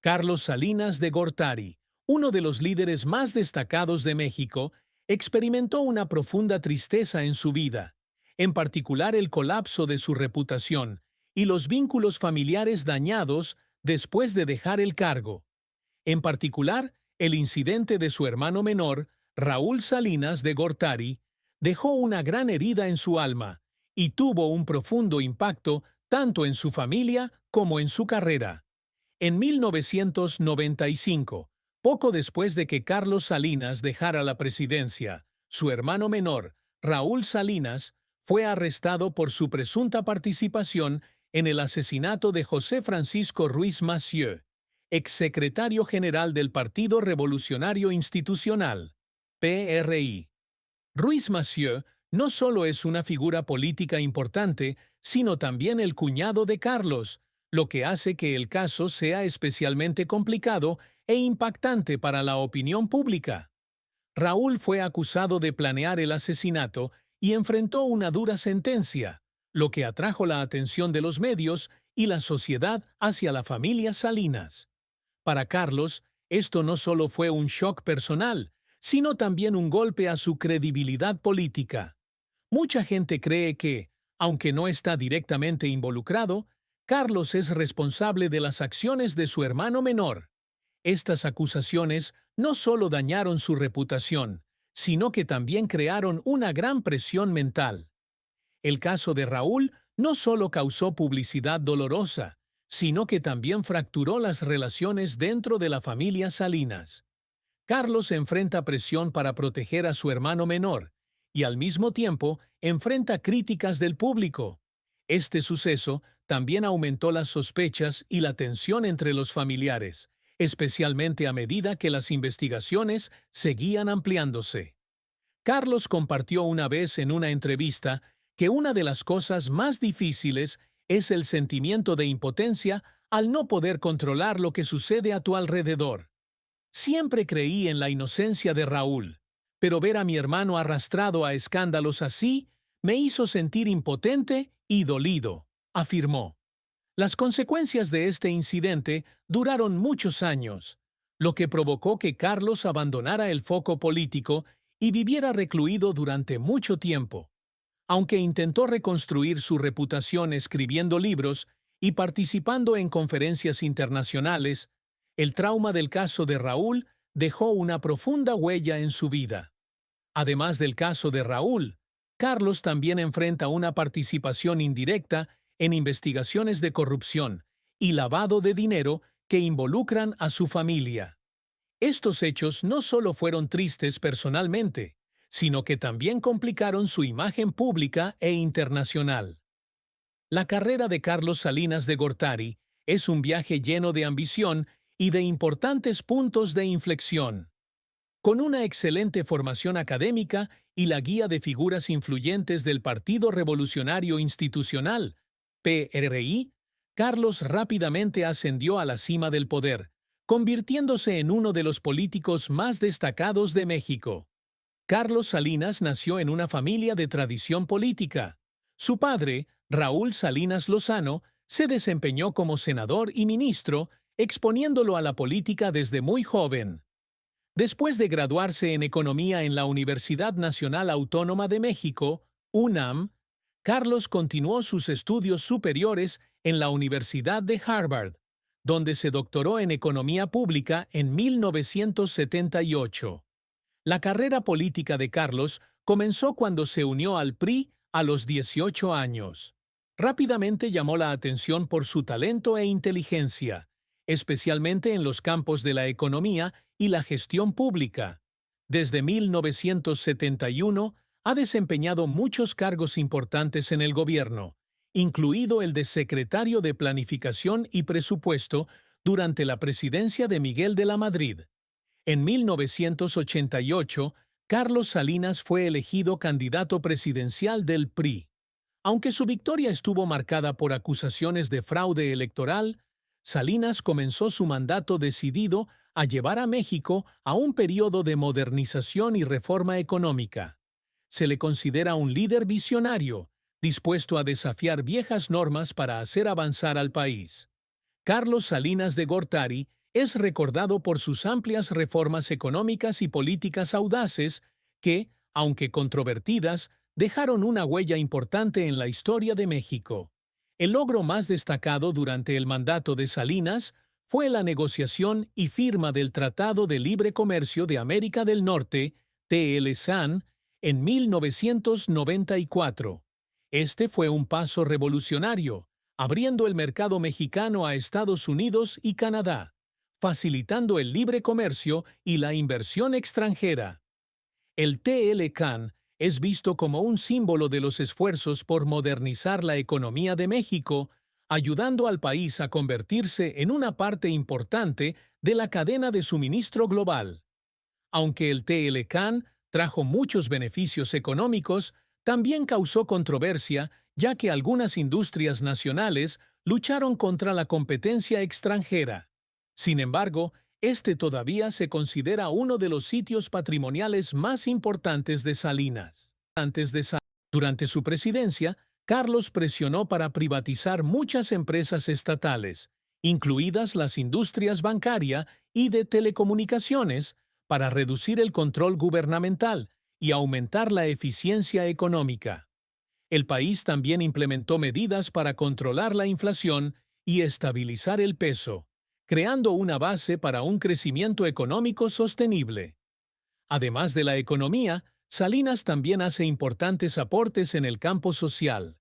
Carlos Salinas de Gortari, uno de los líderes más destacados de México, experimentó una profunda tristeza en su vida, en particular el colapso de su reputación y los vínculos familiares dañados después de dejar el cargo. En particular, el incidente de su hermano menor, Raúl Salinas de Gortari, dejó una gran herida en su alma y tuvo un profundo impacto tanto en su familia como en su carrera. En 1995, poco después de que Carlos Salinas dejara la presidencia, su hermano menor, Raúl Salinas, fue arrestado por su presunta participación en el asesinato de José Francisco Ruiz Massieu, exsecretario general del Partido Revolucionario Institucional, PRI. Ruiz Massieu no solo es una figura política importante, sino también el cuñado de Carlos, lo que hace que el caso sea especialmente complicado e impactante para la opinión pública. Raúl fue acusado de planear el asesinato y enfrentó una dura sentencia, lo que atrajo la atención de los medios y la sociedad hacia la familia Salinas. Para Carlos, esto no solo fue un shock personal, sino también un golpe a su credibilidad política. Mucha gente cree que, aunque no está directamente involucrado, Carlos es responsable de las acciones de su hermano menor. Estas acusaciones no solo dañaron su reputación, sino que también crearon una gran presión mental. El caso de Raúl no solo causó publicidad dolorosa, sino que también fracturó las relaciones dentro de la familia Salinas. Carlos enfrenta presión para proteger a su hermano menor, y al mismo tiempo enfrenta críticas del público. Este suceso también aumentó las sospechas y la tensión entre los familiares, especialmente a medida que las investigaciones seguían ampliándose. Carlos compartió una vez en una entrevista que una de las cosas más difíciles es el sentimiento de impotencia al no poder controlar lo que sucede a tu alrededor. Siempre creí en la inocencia de Raúl, pero ver a mi hermano arrastrado a escándalos así me hizo sentir impotente y dolido, afirmó. Las consecuencias de este incidente duraron muchos años, lo que provocó que Carlos abandonara el foco político y viviera recluido durante mucho tiempo. Aunque intentó reconstruir su reputación escribiendo libros y participando en conferencias internacionales, el trauma del caso de Raúl dejó una profunda huella en su vida. Además del caso de Raúl, Carlos también enfrenta una participación indirecta en investigaciones de corrupción y lavado de dinero que involucran a su familia. Estos hechos no solo fueron tristes personalmente, sino que también complicaron su imagen pública e internacional. La carrera de Carlos Salinas de Gortari es un viaje lleno de ambición y de importantes puntos de inflexión. Con una excelente formación académica y la guía de figuras influyentes del Partido Revolucionario Institucional, PRI, Carlos rápidamente ascendió a la cima del poder, convirtiéndose en uno de los políticos más destacados de México. Carlos Salinas nació en una familia de tradición política. Su padre, Raúl Salinas Lozano, se desempeñó como senador y ministro, exponiéndolo a la política desde muy joven. Después de graduarse en Economía en la Universidad Nacional Autónoma de México, UNAM, Carlos continuó sus estudios superiores en la Universidad de Harvard, donde se doctoró en Economía Pública en 1978. La carrera política de Carlos comenzó cuando se unió al PRI a los 18 años. Rápidamente llamó la atención por su talento e inteligencia, especialmente en los campos de la economía y la gestión pública. Desde 1971 ha desempeñado muchos cargos importantes en el gobierno, incluido el de secretario de Planificación y Presupuesto durante la presidencia de Miguel de la Madrid. En 1988, Carlos Salinas fue elegido candidato presidencial del PRI. Aunque su victoria estuvo marcada por acusaciones de fraude electoral, Salinas comenzó su mandato decidido a llevar a México a un periodo de modernización y reforma económica. Se le considera un líder visionario, dispuesto a desafiar viejas normas para hacer avanzar al país. Carlos Salinas de Gortari es recordado por sus amplias reformas económicas y políticas audaces que, aunque controvertidas, dejaron una huella importante en la historia de México. El logro más destacado durante el mandato de Salinas fue la negociación y firma del Tratado de Libre Comercio de América del Norte, TLSAN, en 1994. Este fue un paso revolucionario, abriendo el mercado mexicano a Estados Unidos y Canadá, facilitando el libre comercio y la inversión extranjera. El TLCAN es visto como un símbolo de los esfuerzos por modernizar la economía de México, ayudando al país a convertirse en una parte importante de la cadena de suministro global. Aunque el TLCAN trajo muchos beneficios económicos, también causó controversia, ya que algunas industrias nacionales lucharon contra la competencia extranjera. Sin embargo, este todavía se considera uno de los sitios patrimoniales más importantes de Salinas. Durante su presidencia, Carlos presionó para privatizar muchas empresas estatales, incluidas las industrias bancaria y de telecomunicaciones, para reducir el control gubernamental y aumentar la eficiencia económica. El país también implementó medidas para controlar la inflación y estabilizar el peso, creando una base para un crecimiento económico sostenible. Además de la economía, Salinas también hace importantes aportes en el campo social.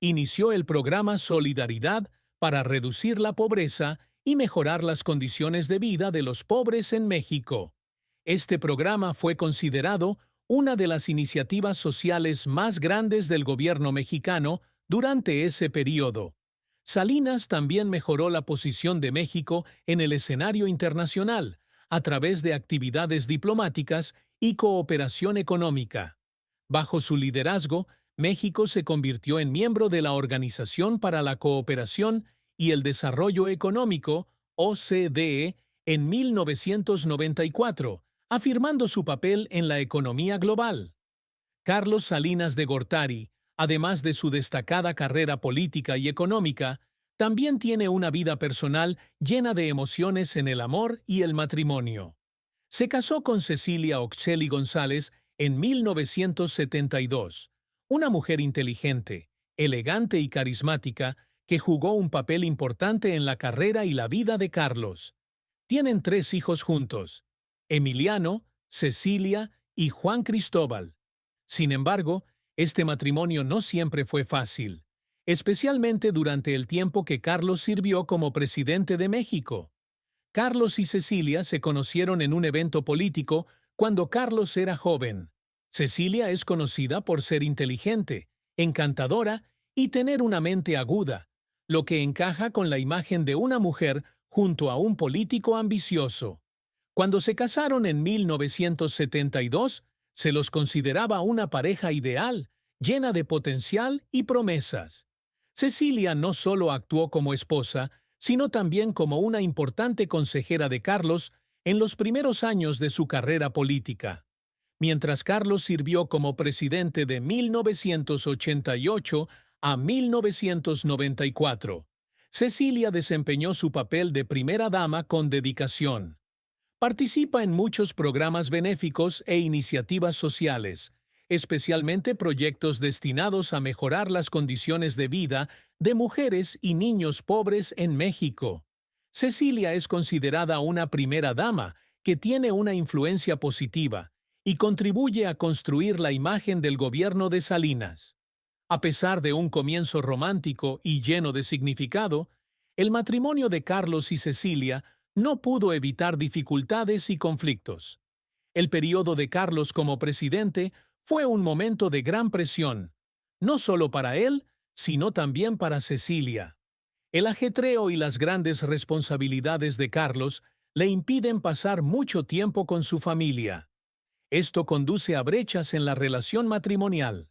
Inició el programa Solidaridad para reducir la pobreza y mejorar las condiciones de vida de los pobres en México. Este programa fue considerado una de las iniciativas sociales más grandes del gobierno mexicano durante ese periodo. Salinas también mejoró la posición de México en el escenario internacional a través de actividades diplomáticas y cooperación económica. Bajo su liderazgo, México se convirtió en miembro de la Organización para la Cooperación y el Desarrollo Económico, OCDE, en 1994, afirmando su papel en la economía global. Carlos Salinas de Gortari, además de su destacada carrera política y económica, también tiene una vida personal llena de emociones en el amor y el matrimonio. Se casó con Cecilia Oxeli González en 1972, una mujer inteligente, elegante y carismática que jugó un papel importante en la carrera y la vida de Carlos. Tienen 3 hijos juntos: Emiliano, Cecilia y Juan Cristóbal. Sin embargo, este matrimonio no siempre fue fácil, especialmente durante el tiempo que Carlos sirvió como presidente de México. Carlos y Cecilia se conocieron en un evento político cuando Carlos era joven. Cecilia es conocida por ser inteligente, encantadora y tener una mente aguda, lo que encaja con la imagen de una mujer junto a un político ambicioso. Cuando se casaron en 1972, se los consideraba una pareja ideal, llena de potencial y promesas. Cecilia no solo actuó como esposa, sino también como una importante consejera de Carlos en los primeros años de su carrera política. Mientras Carlos sirvió como presidente de 1988 a 1994, Cecilia desempeñó su papel de primera dama con dedicación. Participa en muchos programas benéficos e iniciativas sociales, especialmente proyectos destinados a mejorar las condiciones de vida de mujeres y niños pobres en México. Cecilia es considerada una primera dama que tiene una influencia positiva y contribuye a construir la imagen del gobierno de Salinas. A pesar de un comienzo romántico y lleno de significado, el matrimonio de Carlos y Cecilia no pudo evitar dificultades y conflictos. El periodo de Carlos como presidente fue un momento de gran presión, no solo para él, sino también para Cecilia. El ajetreo y las grandes responsabilidades de Carlos le impiden pasar mucho tiempo con su familia. Esto conduce a brechas en la relación matrimonial.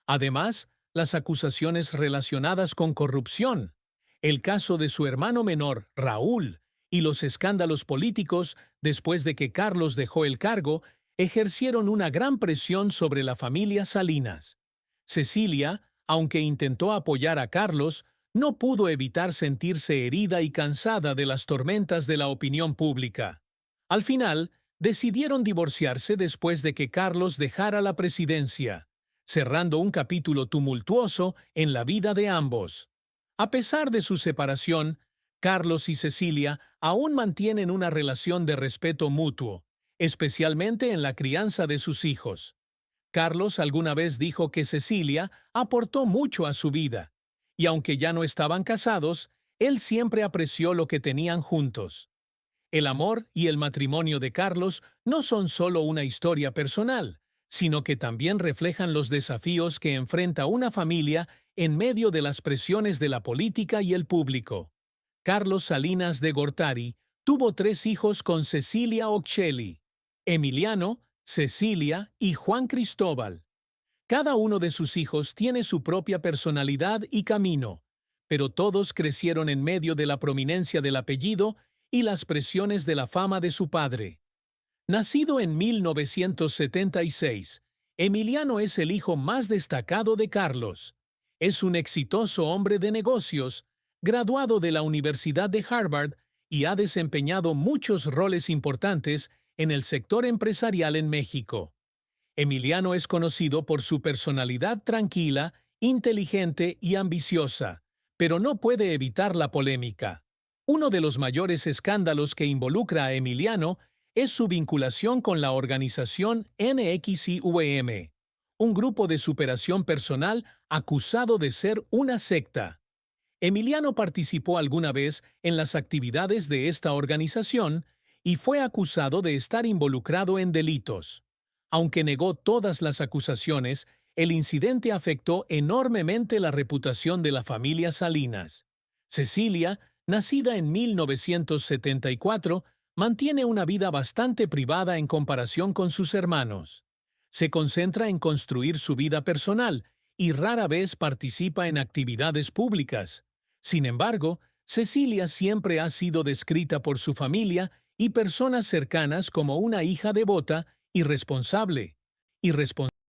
Además, las acusaciones relacionadas con corrupción, el caso de su hermano menor, Raúl, y los escándalos políticos después de que Carlos dejó el cargo, ejercieron una gran presión sobre la familia Salinas. Cecilia, aunque intentó apoyar a Carlos, no pudo evitar sentirse herida y cansada de las tormentas de la opinión pública. Al final, decidieron divorciarse después de que Carlos dejara la presidencia, cerrando un capítulo tumultuoso en la vida de ambos. A pesar de su separación, Carlos y Cecilia aún mantienen una relación de respeto mutuo, especialmente en la crianza de sus hijos. Carlos alguna vez dijo que Cecilia aportó mucho a su vida, y aunque ya no estaban casados, él siempre apreció lo que tenían juntos. El amor y el matrimonio de Carlos no son solo una historia personal, sino que también reflejan los desafíos que enfrenta una familia en medio de las presiones de la política y el público. Carlos Salinas de Gortari tuvo 3 hijos con Cecilia Ocelli: Emiliano, Cecilia y Juan Cristóbal. Cada uno de sus hijos tiene su propia personalidad y camino, pero todos crecieron en medio de la prominencia del apellido y las presiones de la fama de su padre. Nacido en 1976, Emiliano es el hijo más destacado de Carlos. Es un exitoso hombre de negocios, graduado de la Universidad de Harvard y ha desempeñado muchos roles importantes en el sector empresarial en México. Emiliano es conocido por su personalidad tranquila, inteligente y ambiciosa, pero no puede evitar la polémica. Uno de los mayores escándalos que involucra a Emiliano es su vinculación con la organización NXIVM, un grupo de superación personal acusado de ser una secta. Emiliano participó alguna vez en las actividades de esta organización y fue acusado de estar involucrado en delitos. Aunque negó todas las acusaciones, el incidente afectó enormemente la reputación de la familia Salinas. Cecilia, nacida en 1974, mantiene una vida bastante privada en comparación con sus hermanos. Se concentra en construir su vida personal y rara vez participa en actividades públicas. Sin embargo, Cecilia siempre ha sido descrita por su familia y personas cercanas como una hija devota y responsable.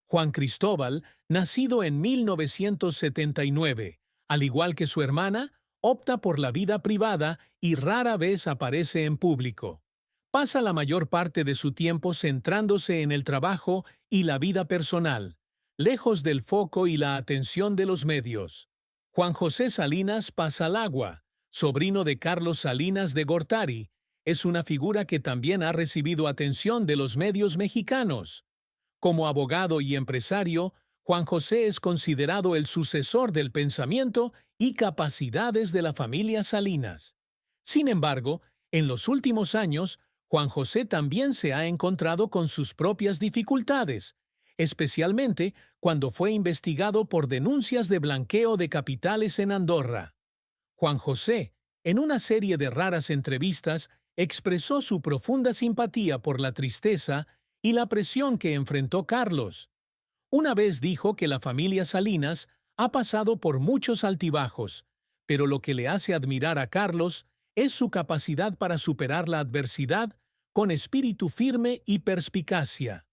Juan Cristóbal, nacido en 1979, al igual que su hermana, opta por la vida privada y rara vez aparece en público. Pasa la mayor parte de su tiempo centrándose en el trabajo y la vida personal, lejos del foco y la atención de los medios. Juan José Salinas Pasalagua, sobrino de Carlos Salinas de Gortari, es una figura que también ha recibido atención de los medios mexicanos. Como abogado y empresario, Juan José es considerado el sucesor del pensamiento y capacidades de la familia Salinas. Sin embargo, en los últimos años, Juan José también se ha encontrado con sus propias dificultades, especialmente cuando fue investigado por denuncias de blanqueo de capitales en Andorra. Juan José, en una serie de raras entrevistas, expresó su profunda simpatía por la tristeza y la presión que enfrentó Carlos. Una vez dijo que la familia Salinas ha pasado por muchos altibajos, pero lo que le hace admirar a Carlos es su capacidad para superar la adversidad con espíritu firme y perspicacia.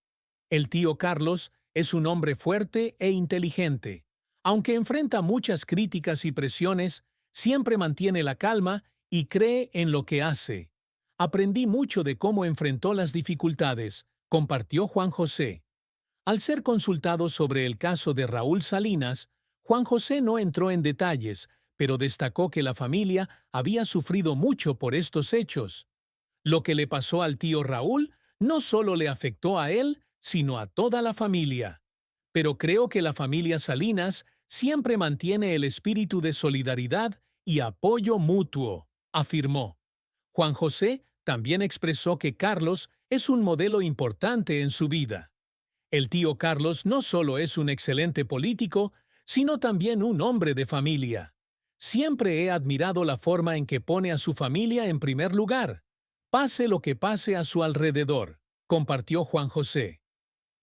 El tío Carlos es un hombre fuerte e inteligente. Aunque enfrenta muchas críticas y presiones, siempre mantiene la calma y cree en lo que hace. Aprendí mucho de cómo enfrentó las dificultades, compartió Juan José. Al ser consultado sobre el caso de Raúl Salinas, Juan José no entró en detalles, pero destacó que la familia había sufrido mucho por estos hechos. Lo que le pasó al tío Raúl no solo le afectó a él, sino a toda la familia. Pero creo que la familia Salinas siempre mantiene el espíritu de solidaridad y apoyo mutuo, afirmó. Juan José también expresó que Carlos es un modelo importante en su vida. El tío Carlos no solo es un excelente político, sino también un hombre de familia. Siempre he admirado la forma en que pone a su familia en primer lugar, pase lo que pase a su alrededor, compartió Juan José.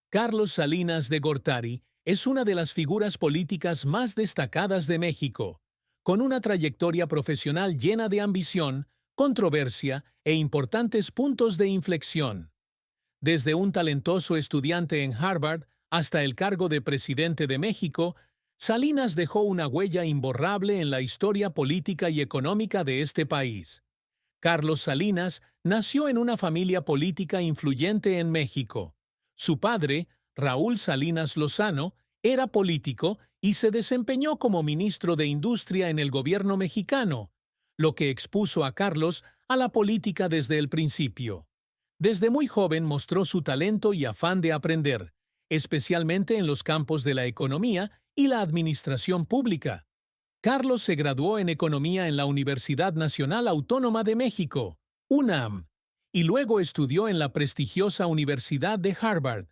Carlos Salinas de Gortari es una de las figuras políticas más destacadas de México, con una trayectoria profesional llena de ambición, controversia e importantes puntos de inflexión. Desde un talentoso estudiante en Harvard hasta el cargo de presidente de México, Salinas dejó una huella imborrable en la historia política y económica de este país. Carlos Salinas nació en una familia política influyente en México. Su padre, Raúl Salinas Lozano, era político y se desempeñó como ministro de Industria en el gobierno mexicano, lo que expuso a Carlos a la política desde el principio. Desde muy joven mostró su talento y afán de aprender, especialmente en los campos de la economía y la administración pública. Carlos se graduó en Economía en la Universidad Nacional Autónoma de México, UNAM, y luego estudió en la prestigiosa Universidad de Harvard.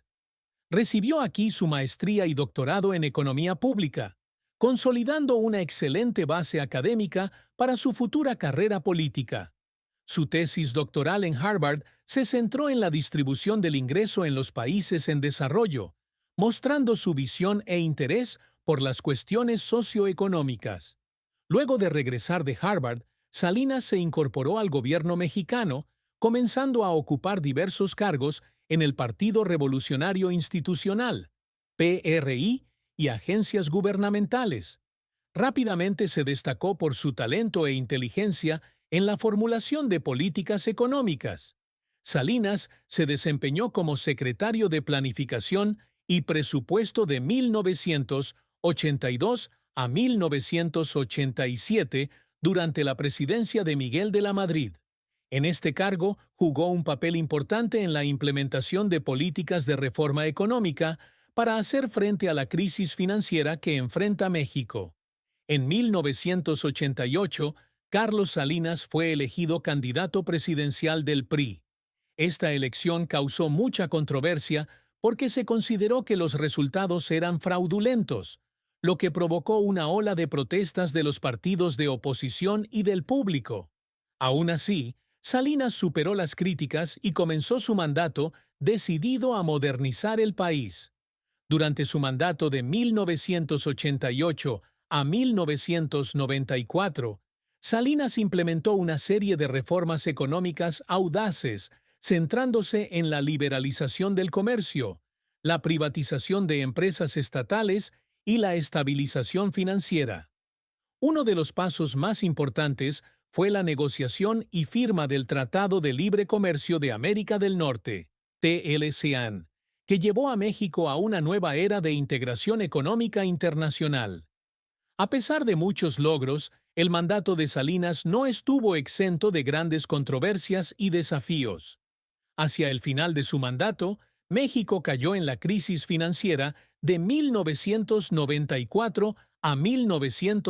Recibió aquí su maestría y doctorado en Economía Pública, consolidando una excelente base académica para su futura carrera política. Su tesis doctoral en Harvard se centró en la distribución del ingreso en los países en desarrollo, mostrando su visión e interés por las cuestiones socioeconómicas. Luego de regresar de Harvard, Salinas se incorporó al gobierno mexicano, comenzando a ocupar diversos cargos en el Partido Revolucionario Institucional, PRI, y agencias gubernamentales. Rápidamente se destacó por su talento e inteligencia en la formulación de políticas económicas. Salinas se desempeñó como secretario de Planificación y Presupuesto de 1982 a 1987 durante la presidencia de Miguel de la Madrid. En este cargo jugó un papel importante en la implementación de políticas de reforma económica para hacer frente a la crisis financiera que enfrenta México. En 1988, Carlos Salinas fue elegido candidato presidencial del PRI. Esta elección causó mucha controversia porque se consideró que los resultados eran fraudulentos, lo que provocó una ola de protestas de los partidos de oposición y del público. Aún así, Salinas superó las críticas y comenzó su mandato decidido a modernizar el país. Durante su mandato de 1988 a 1994, Salinas implementó una serie de reformas económicas audaces, centrándose en la liberalización del comercio, la privatización de empresas estatales y la estabilización financiera. Uno de los pasos más importantes fue la negociación y firma del Tratado de Libre Comercio de América del Norte, TLCAN, que llevó a México a una nueva era de integración económica internacional. A pesar de muchos logros, el mandato de Salinas no estuvo exento de grandes controversias y desafíos. Hacia el final de su mandato, México cayó en la crisis financiera de 1994 a 1995.